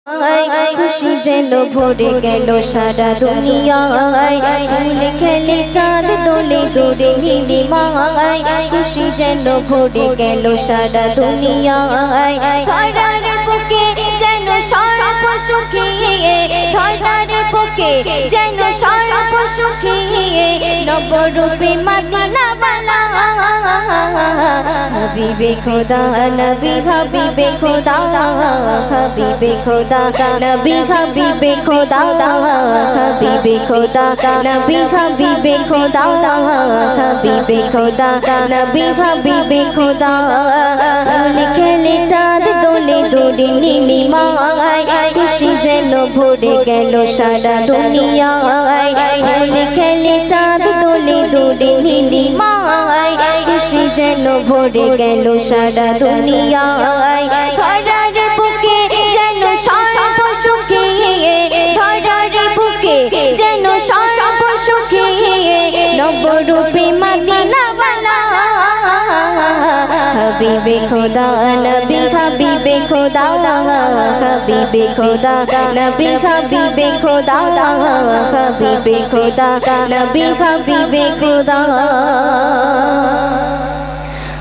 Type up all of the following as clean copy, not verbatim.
खुशी जेनो भरे गेलो सारा दुनियाय फूल खेले चाँद दोले दोले नीलिमाय खुशी जेनो भरे गेलो सारा दुनियाय धरार बुके जेनो सर्व सुखिए धरार बुके जेनो सर्व सुखिए नवरूपे मदीना वाला हबीबे खुदा नबी हबीबे खुदा हबीबे खुदा नबी हबीबे खुदा हबीबे खुदा नबी हबीबे खुदा हबीबे खुदा नबी हबीबे खुदा फूल खेले चाँद दोले दोले नीलिमाय खुशी जेनो भरे गेलो सारा दुनियाय फूल खेले चाँद दोले दोले नीलिमाय खुशी जेनो भरे गेलो सारा दुनियाय धरार बुके जेनो सर्व सुखिए धरार बुके जेनो सर्व सुखिए नवरूपे मदीना वाला हबीबे खुदा नबी हबीबे खुदा हबीबे खुदा नबी हबीबे खुदा हबीबे खुदा नबी हबीबे खुदा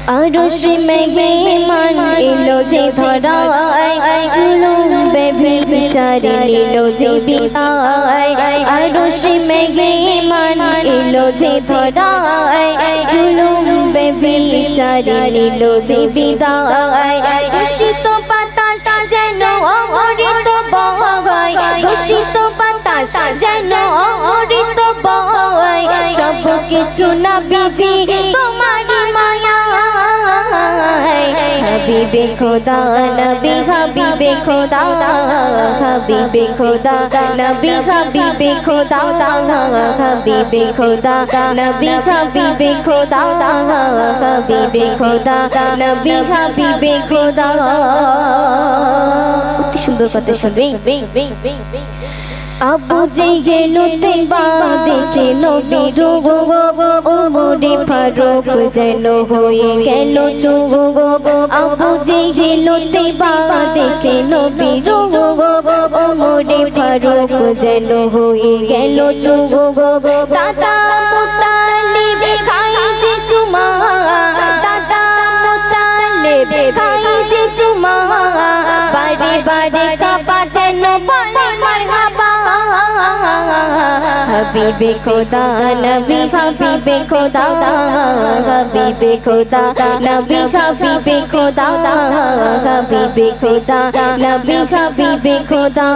आरुश में मेहमान एलो जे धराय जुलूम बेचारे लीलो जे बिताय आरुश में मेहमान एलो जे धराय जुलूम बेचारे लीलो जे बिताय दूषित बातास जेनो अमृत बहाय दूषित बातास जेनो अमृत बहाय सब किछु नबीजी तुम्हारी माया हबीबे खुदा नबी हबीबे खुदा हबीबे खुदा नबी हबीबे खुदा हबीबे खुदा नबी हबीबे खुदा हबीबे खुदा नबी हबीबे खुदा অতি সুন্দর কথা শুনবে আবু জেহেল তেবা দেখে নবী রোগো ওমরে ফারুক যেন হয়ে গেল চুপ আবু জেহেল তেবা দেখে নবী রোগো ওমরে ফারুক যেন হয়ে গেল চুপ দাদা মুতালিব খাই যে চুমা দাদা মুতালিব খাই যে চুমা বারে বারে কাপা যেন বলে মারহাবা हबीबे खुदा नबी हबीबे खुदा हबीबे खुदा नबी हबीबे खुदा हबीबे खुदा नबी हबीबे खुदा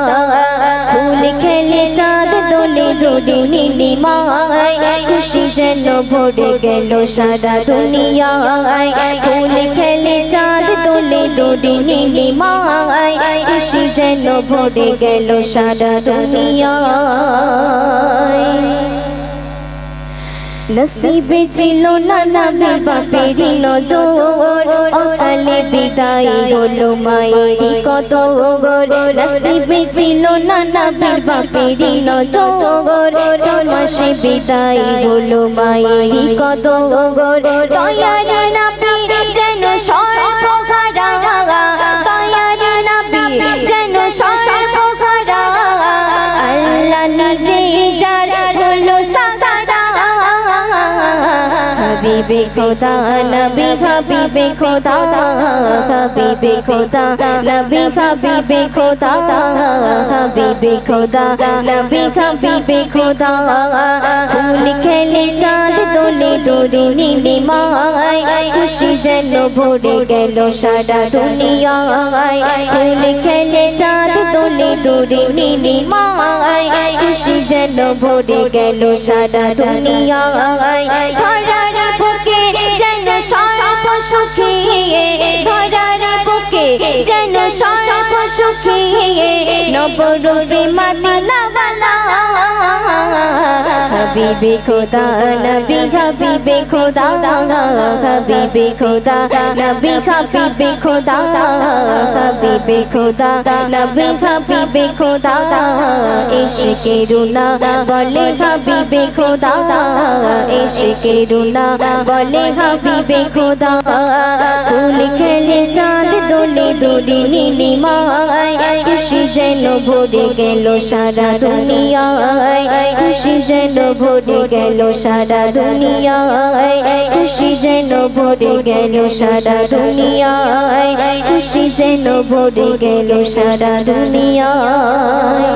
फूल खेले चाँद दोले दोले नीलिमाय खुशी जेनो भरे गेलो सारा दुनियाय फूल खेले चाँद दोले दोले नीलिमाय खुशी जेनो भरे गेलो सारा दुनियाय नसीबे छिलो ना नबी बापेरी नजर अकाले बिदाय हलो मायेरी कदर नसीबे छिलो ना नबी बापेरी नजर 6 मासे बिदाय हलो मायेरी कदर दयारी नबी जेनो सर्वहारा दयारी नबी जेनो सर्वहारा अल्लाह निजे जार हलो सागारा हबीबे खुदा नबी हबीबे खुदा हबीबे खुदा नबी हबीबे खुदा हबीबे खुदा नबी हबीबे खुदा फूल खेले चाँद दोले दोले नीलिमाय खुशी जेनो भरे गेलो सारा दुनियाय फूल खेले चाँद दोले दोले नीलिमाय खुशी जेनो भरे गेलो सारा दुनियाय धरार बुके जेनो सर्व सुखिए धरार बुके जेनो सर्व सुखिए नवरूपे मदीना वाला হাবিবে খোদা নবী হাবিবে খোদা হাবিবে খোদা নবী হাবিবে খোদা হাবিবে খোদা নবী হাবিবে খোদা ইশকে রুনা বলে হাবিবে খোদা ইশকে রুনা বলে হাবিবে খোদা ফুল খেলে চাঁদ দোলে দোলে নীলিমায় খুশি যেন ভরে গেল সারা দুনিয়ায় খুশি যেন ভরে গেল সারা দুনিয়ায় খুশি যেন ভরে গেল সারা দুনিয়ায় খুশি যেন ভরে গেল সারা দুনিয়ায়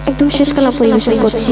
একদম শেষ কালাম পরিবেশন করছি।